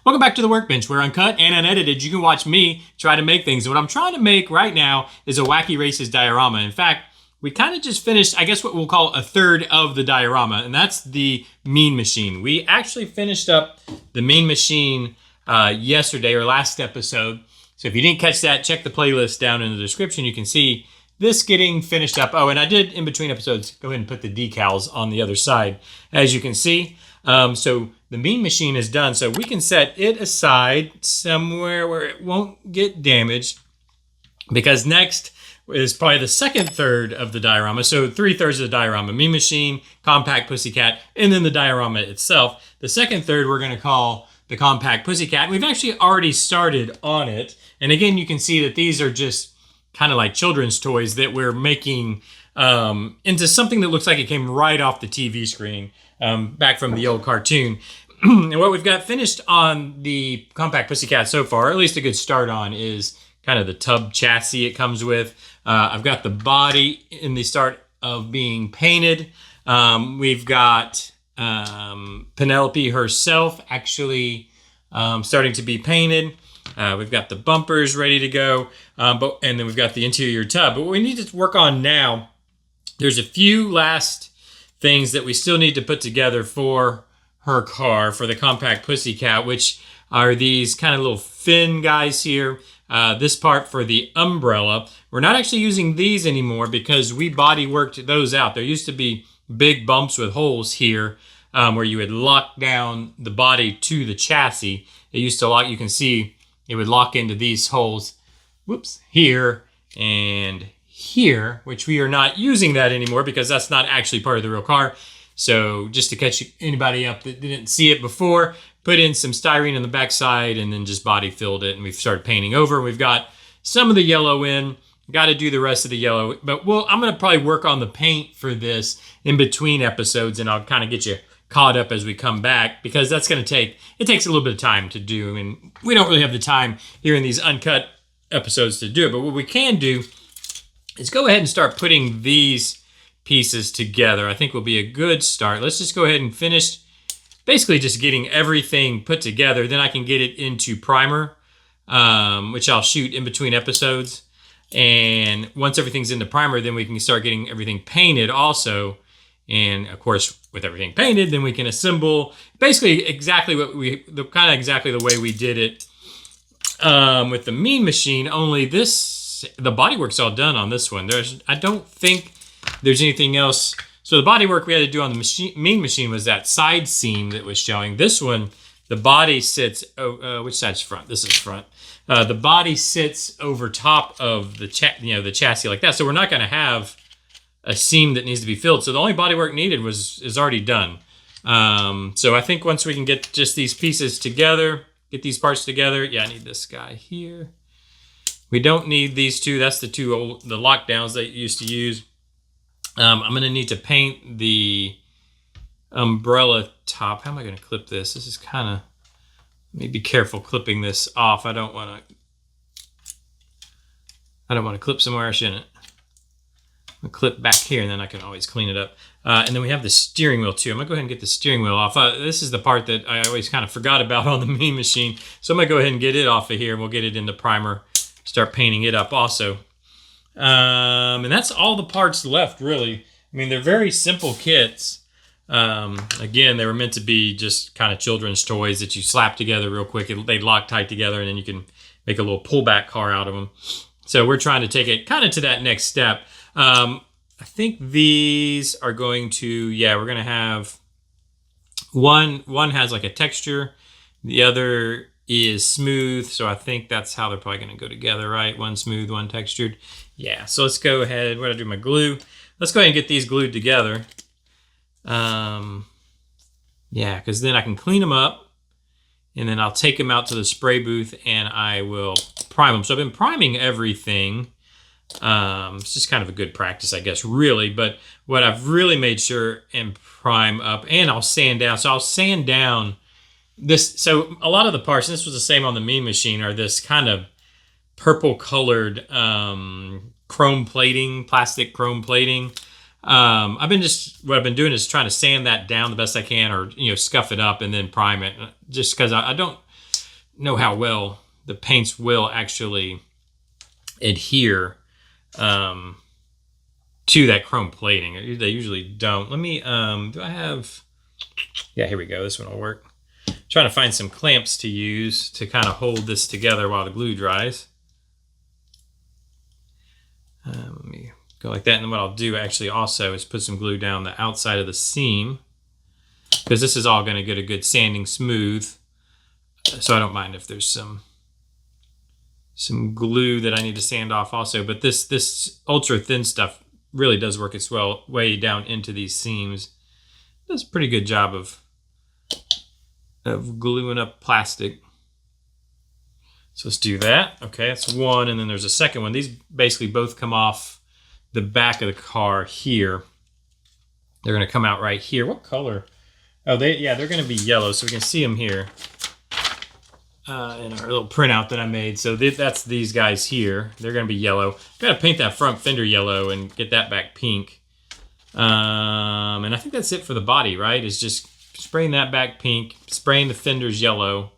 Welcome back to the Workbench, where uncut and unedited, you can watch me try to make things. And what I'm trying to make right now is a Wacky Races diorama. In fact, we kind of just finished, I guess what we'll call a third of the diorama, and that's the Mean Machine. We actually finished up the Mean Machine yesterday, or last episode. So if you didn't catch that, check the playlist down in the description. You can see this getting finished up. Oh, and I did, in between episodes, go ahead and put the decals on the other side, as you can see. So the Mean Machine is done, so we can set it aside somewhere where it won't get damaged, because next is probably the second third of the diorama. So 3/3 of the diorama: Mean Machine, Compact Pussycat, and then the diorama itself. The second third we're going to call the Compact Pussycat. We've actually already started on it, and again you can see that these are just kind of like children's toys that we're making into something that looks like it came right off the TV screen. Back from the old cartoon. And what we've got finished on the Compact Pussycat so far, or at least a good start on, is kind of the tub chassis it comes with. I've got the body in the start of being painted. We've got Penelope herself actually starting to be painted. We've got the bumpers ready to go, and then we've got the interior tub. But what we need to work on now, there's a few last things that we still need to put together for her car, for the Compact Pussycat, which are these kind of little fin guys here. This part for the umbrella. We're not actually using these anymore because we body worked those out. There used to be big bumps with holes here where you would lock down the body to the chassis. It used to lock, you can see it would lock into these holes, whoops, here and here, which we are not using that anymore because that's not actually part of the real car. So just to catch anybody up that didn't see it before, put in some styrene on the backside and then just body filled it, and we've started painting over. We've got some of the yellow in, got to do the rest of the yellow, but I'm going to probably work on the paint for this in between episodes, and I'll kind of get you caught up as we come back, because that's going to it takes a little bit of time to do, and we don't really have the time here in these uncut episodes to do it. But what we can do is go ahead and start putting these pieces together. I think will be a good start. Let's just go ahead and finish basically just getting everything put together. Then I can get it into primer, which I'll shoot in between episodes. And once everything's in the primer, then we can start getting everything painted also. And of course, with everything painted, then we can assemble basically exactly exactly the way we did it with the Mean Machine, only the bodywork's all done on this one. I don't think there's anything else. So the bodywork we had to do on the Mean Machine was that side seam that was showing. This one, the body sits, which side's front? This is front. The body sits over top of the chassis like that. So we're not going to have a seam that needs to be filled. So the only bodywork needed is already done. So I think once we can get just these pieces together, get these parts together. Yeah, I need this guy here. We don't need these two. That's the lockdowns that you used to use. I'm going to need to paint the umbrella top. How am I going to clip this? This is kind of, let me be careful clipping this off. I don't want to clip somewhere I shouldn't. I'm going to clip back here, and then I can always clean it up. And then we have the steering wheel too. I'm going to go ahead and get the steering wheel off. This is the part that I always kind of forgot about on the Mean Machine. So I'm going to go ahead and get it off of here, and we'll get it into primer, start painting it up also. And that's all the parts left, really. I mean, they're very simple kits. Again, they were meant to be just kind of children's toys that you slap together real quick. They lock tight together, and then you can make a little pullback car out of them. So we're trying to take it kind of to that next step. I think these are going to, we're going to have one has like a texture. The other is smooth. So I think that's how they're probably going to go together, right? One smooth, one textured. Yeah. So let's go ahead. What do I do? My glue. Let's go ahead and get these glued together. Because then I can clean them up, and then I'll take them out to the spray booth and I will prime them. So I've been priming everything. It's just kind of a good practice, I guess, really. But what I've really made sure and prime up, and I'll sand down. So I'll sand down this. So a lot of the parts, and this was the same on the Mean Machine, are this kind of purple colored chrome plating, plastic chrome plating. What I've been doing is trying to sand that down the best I can, or scuff it up and then prime it. Just because I don't know how well the paints will actually adhere to that chrome plating. They usually don't. Let me, do I have, yeah, here we go. This one will work. Trying to find some clamps to use to kind of hold this together while the glue dries. Let me go like that. And then what I'll do actually also is put some glue down the outside of the seam, because this is all going to get a good sanding smooth. So I don't mind if there's some glue that I need to sand off also. But this ultra thin stuff really does work its way down into these seams. It does a pretty good job of gluing up plastic. So let's do that. Okay, that's one, and then there's a second one. These basically both come off the back of the car here. They're going to come out right here. What color? Oh, they're going to be yellow, so we can see them here in our little printout that I made. So that's these guys here. They're going to be yellow. Got to paint that front fender yellow and get that back pink. And I think that's it for the body, right? It's just spraying that back pink, spraying the fenders yellow.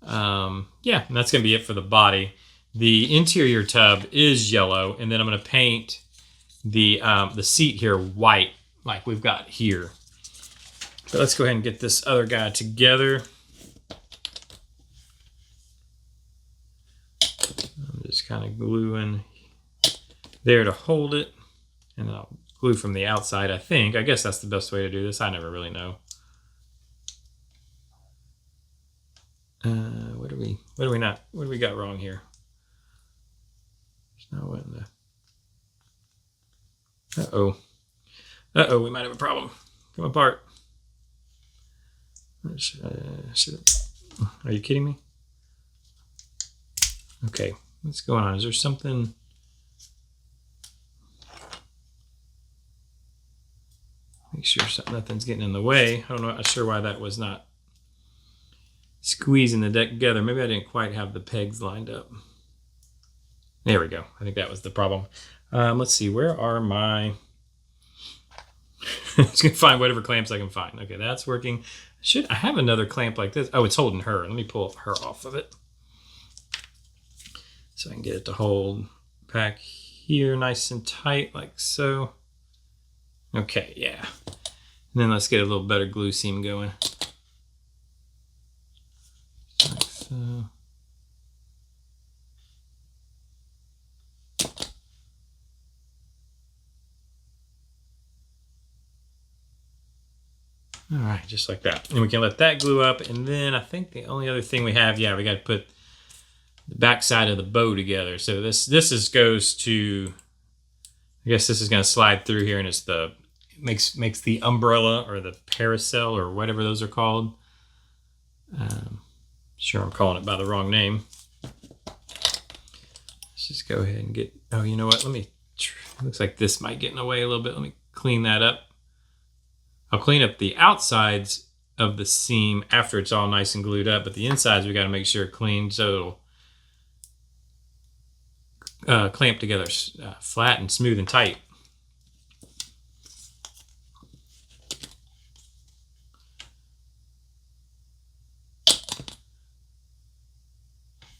Yeah, and that's going to be it for the body. The interior tub is yellow, and then I'm going to paint the seat here white, like we've got here. But let's go ahead and get this other guy together. I'm just kind of gluing there to hold it, and then I'll glue from the outside, I think. I guess that's the best way to do this. I never really know. What do we got wrong here? There's not what in the... Uh-oh, we might have a problem. Come apart. Are you kidding me? Okay, what's going on? Is there something... Make sure nothing's getting in the way. I don't know, I'm not sure why that was not squeezing the deck together. Maybe I didn't quite have the pegs lined up. There we go. I think that was the problem. Let's see, where are my... I'm just going to find whatever clamps I can find. Okay, that's working. I have another clamp like this? Oh, it's holding her. Let me pull her off of it, so I can get it to hold back here nice and tight, like so. Okay, yeah. And then let's get a little better glue seam going. Like so. All right, just like that. And we can let that glue up. And then I think the only other thing we have, yeah, we got to put the back side of the bow together. So this goes to, I guess this is going to slide through here, and it's makes the umbrella or the parasol or whatever those are called. Sure, I'm calling it by the wrong name. Let's just go ahead and get, oh, you know what? It looks like this might get in the way a little bit. Let me clean that up. I'll clean up the outsides of the seam after it's all nice and glued up, but the insides we got to make sure clean so it'll clamp together flat and smooth and tight.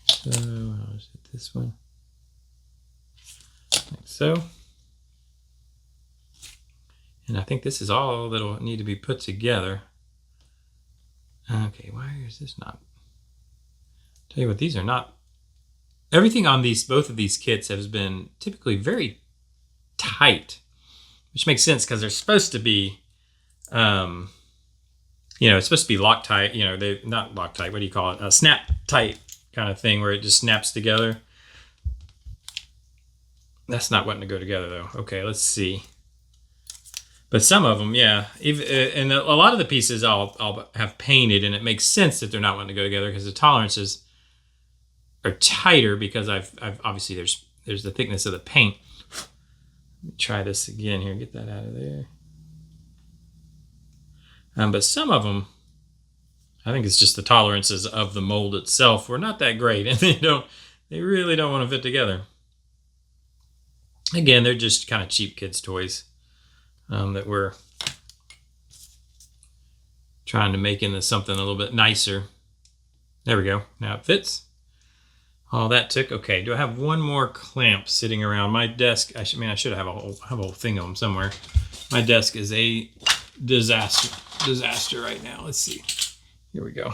So I'll just hit this one like so. And I think this is all that'll need to be put together. Okay, why is this not? Tell you what, these are not. Everything on both of these kits has been typically very tight, which makes sense because they're supposed to be, it's supposed to be Loctite. They're not Loctite. What do you call it? Snap tight kind of thing where it just snaps together. That's not wanting to go together though. Okay, let's see. But some of them, yeah. And a lot of the pieces I'll have painted, and it makes sense that they're not wanting to go together because the tolerances are tighter because I've obviously there's the thickness of the paint. Let me try this again here. Get that out of there. But some of them, I think it's just the tolerances of the mold itself were not that great, and they really don't want to fit together. Again, they're just kind of cheap kids' toys. That we're trying to make into something a little bit nicer. There we go. Now it fits. All that took. Okay, do I have one more clamp sitting around my desk? I should have a whole thing of them somewhere. My desk is a disaster right now. Let's see. Here we go.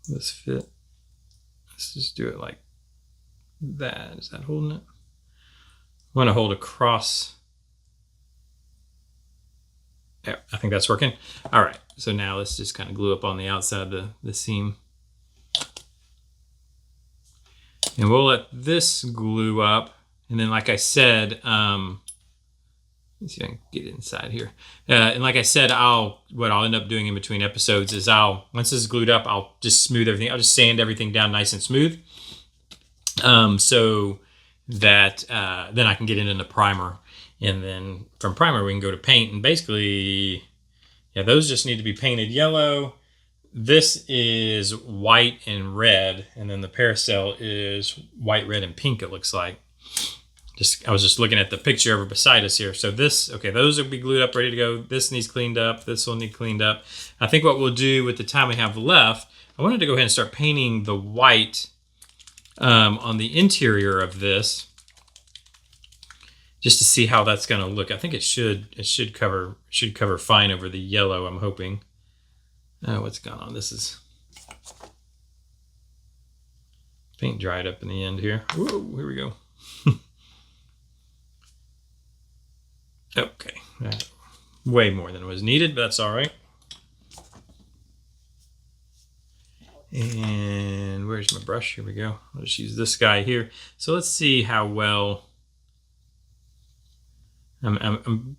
This fit. Let's just do it like that. Is that holding it? I want to hold across. Yeah, I think that's working. All right, so now let's just kind of glue up on the outside of the seam. And we'll let this glue up. And then like I said, let's see if I can get it inside here. And like I said, what I'll end up doing in between episodes is once this is glued up, I'll just smooth everything. I'll just sand everything down nice and smooth. So that then I can get into primer. And then from primer, we can go to paint. And basically, yeah, those just need to be painted yellow. This is white and red. And then the parasail is white, red, and pink, it looks like. I was just looking at the picture over beside us here. So those will be glued up, ready to go. This needs cleaned up. This will need cleaned up. I think what we'll do with the time we have left, I wanted to go ahead and start painting the white on the interior of this, just to see how that's going to look. I think it should cover fine over the yellow, I'm hoping. What's going on? This is paint dried up in the end here. Whoa, here we go. Okay, way more than was needed, but that's all right. And where's my brush? Here we go. I'll just use this guy here. So let's see how well. I'm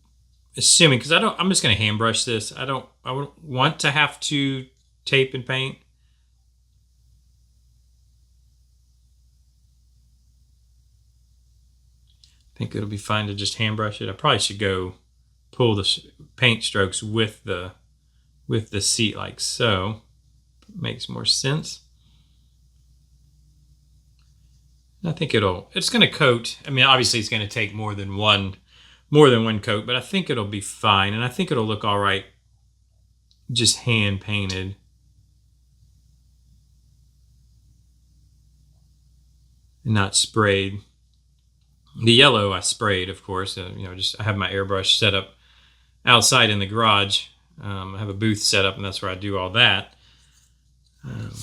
assuming, because I'm just going to hand brush this. I wouldn't want to have to tape and paint. I think it'll be fine to just hand brush it. I probably should go pull the paint strokes with the seat like so. Makes more sense. I think it's going to coat. I mean, obviously it's going to take more than one coat, but I think it'll be fine. And I think it'll look all right just hand painted. And not sprayed. The yellow I sprayed, of course. I have my airbrush set up outside in the garage. I have a booth set up, and that's where I do all that. And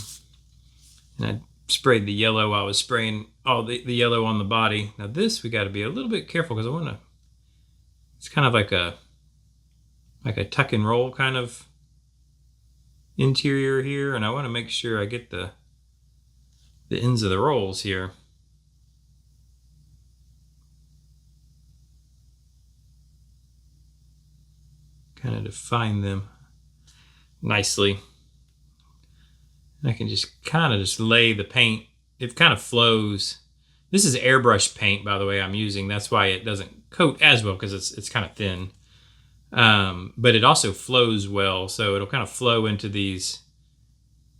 I sprayed the yellow. I was spraying all the yellow on the body. Now this, we got to be a little bit careful because it's kind of like a tuck and roll kind of interior here, and I want to make sure I get the ends of the rolls here. Kind of define them nicely. I can just kind of lay the paint. It kind of flows. This is airbrush paint, by the way, I'm using. That's why it doesn't coat as well, because it's kind of thin. But it also flows well, so it'll kind of flow into these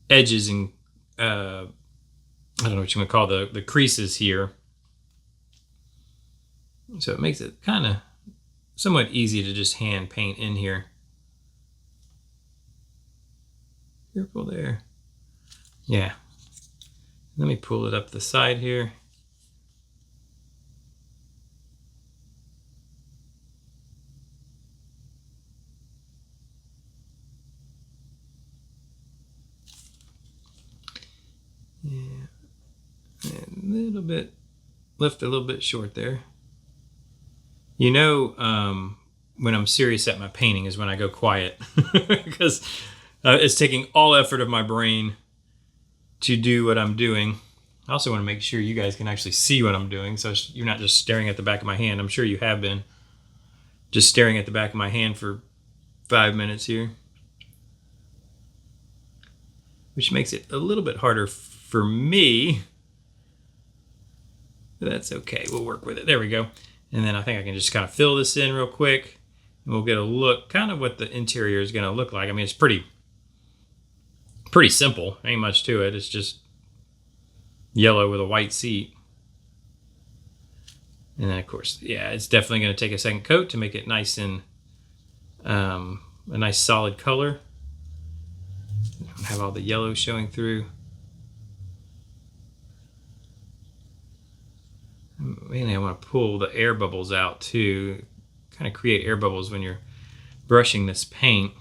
edges and I don't know what you want to call the creases here. So it makes it kind of somewhat easy to just hand paint in here. Careful there. Yeah. Let me pull it up the side here. Yeah. And a little bit, left a little bit short there. You know, when I'm serious at my painting is when I go quiet, because it's taking all effort of my brain to do what I'm doing. I also want to make sure you guys can actually see what I'm doing, so you're not just staring at the back of my hand. I'm sure you have been just staring at the back of my hand for 5 minutes here, which makes it a little bit harder for me. But that's okay. We'll work with it. There we go. And then I think I can just kind of fill this in real quick, and we'll get a look, kind of what the interior is going to look like. I mean, it's pretty simple. Ain't much to it. It's just yellow with a white seat. And then, of course, yeah, it's definitely going to take a second coat to make it nice and a nice solid color. Have all the yellow showing through. Mainly I want to pull the air bubbles out too. Kind of create air bubbles when you're brushing this paint.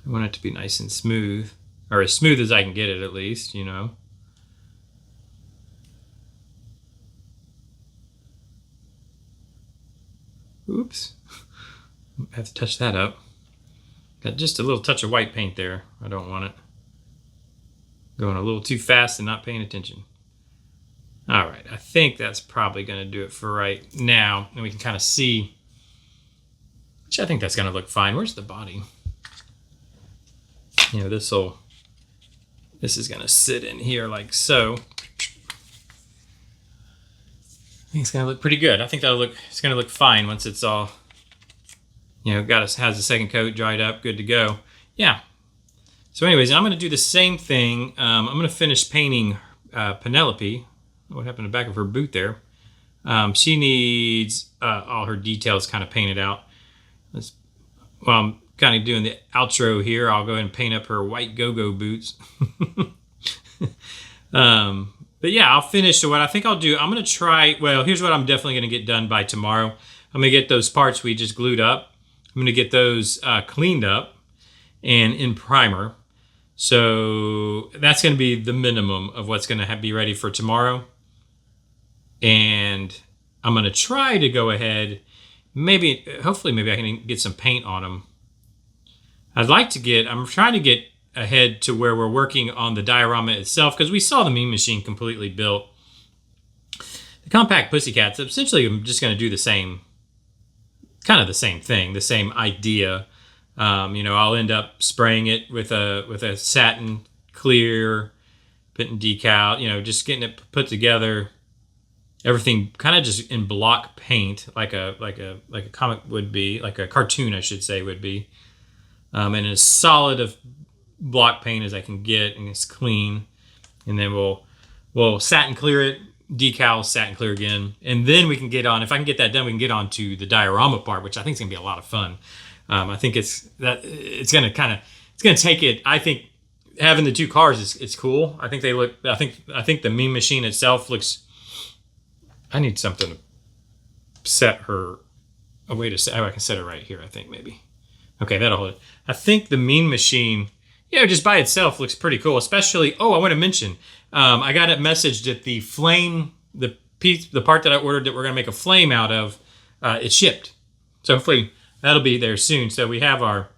I want it to be nice and smooth, or as smooth as I can get it at least, you know. Oops. I have to touch that up. Got just a little touch of white paint there. I don't want it going a little too fast and not paying attention. All right, I think that's probably going to do it for right now. And we can kind of see, which I think that's going to look fine. Where's the body? You know, this is going to sit in here like so. I think it's going to look pretty good. I think it's going to look fine once it's all, you know, has a second coat dried up, good to go. Yeah. So anyways, I'm going to do the same thing. I'm going to finish painting Penelope. What happened to the back of her boot there? She needs all her details kind of painted out. While I'm kind of doing the outro here, I'll go ahead and paint up her white go-go boots. But yeah, I'll finish. So what I think I'll do, I'm going to try, well, here's what I'm definitely going to get done by tomorrow. I'm going to get those parts we just glued up. I'm going to get those cleaned up and in primer. So that's going to be the minimum of what's going to be ready for tomorrow. And I'm going to try to go ahead, hopefully maybe I can get some paint on them. I'm trying to get ahead to where we're working on the diorama itself, because we saw the Mean Machine completely built. The Compact Pussycats, essentially I'm just going to do the same, kind of the same thing, the same idea. You know, I'll end up spraying it with a satin clear, putting decal, you know, just getting it put together. Everything kind of just in block paint, like a comic would be, like a cartoon, I should say, would be. And as solid of block paint as I can get, and it's clean. And then we'll satin clear it, decal, satin clear again, and then we can get on. If I can get that done, we can get on to the diorama part, which I think is gonna be a lot of fun. I think it's gonna take it. I think having the two cars is cool. I think they look. I think the Mean Machine itself looks. I need something to set her. A way to set. I can set it right here. I think maybe. Okay, that'll hold it. I think the Mean Machine, you know, just by itself looks pretty cool. Especially, I want to mention, I got it messaged that the flame, the part that I ordered that we're gonna make a flame out of, it shipped. So hopefully that'll be there soon. So we have our,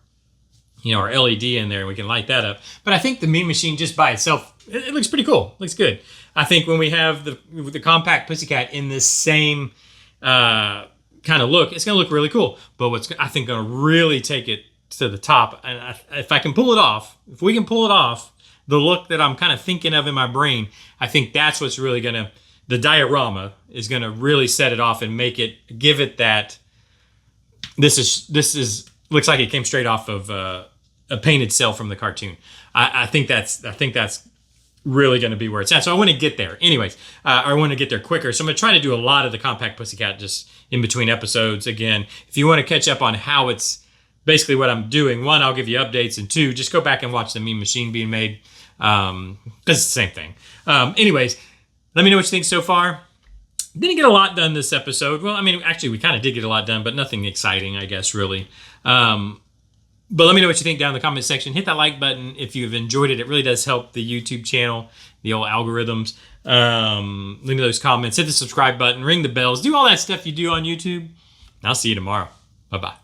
you know, our LED in there and we can light that up. But I think the Mean Machine just by itself, it looks pretty cool. Looks good. I think when we have the Compact Pussycat in this same kind of look, it's going to look really cool. But what's I think going to really take it to the top, and if I can pull it off, if we can pull it off, the look that I'm kind of thinking of in my brain, I think that's what's really going to, the diorama is going to really set it off and make it, give it that. This is looks like it came straight off of a painted cell from the cartoon. I think that's really going to be where it's at. So I want to get there. Anyways, I want to get there quicker. So I'm going to try to do a lot of the Compact Pussycat just in between episodes. Again, if you want to catch up on how it's basically what I'm doing, one, I'll give you updates, and two, just go back and watch the Mean Machine being made. Because it's the same thing. Anyways, let me know what you think so far. Didn't get a lot done this episode. Well, I mean, actually, we kind of did get a lot done, but nothing exciting, I guess, really. But let me know what you think down in the comment section. Hit that like button if you've enjoyed it. It really does help the YouTube channel, the old algorithms. Leave me those comments. Hit the subscribe button. Ring the bells. Do all that stuff you do on YouTube. And I'll see you tomorrow. Bye-bye.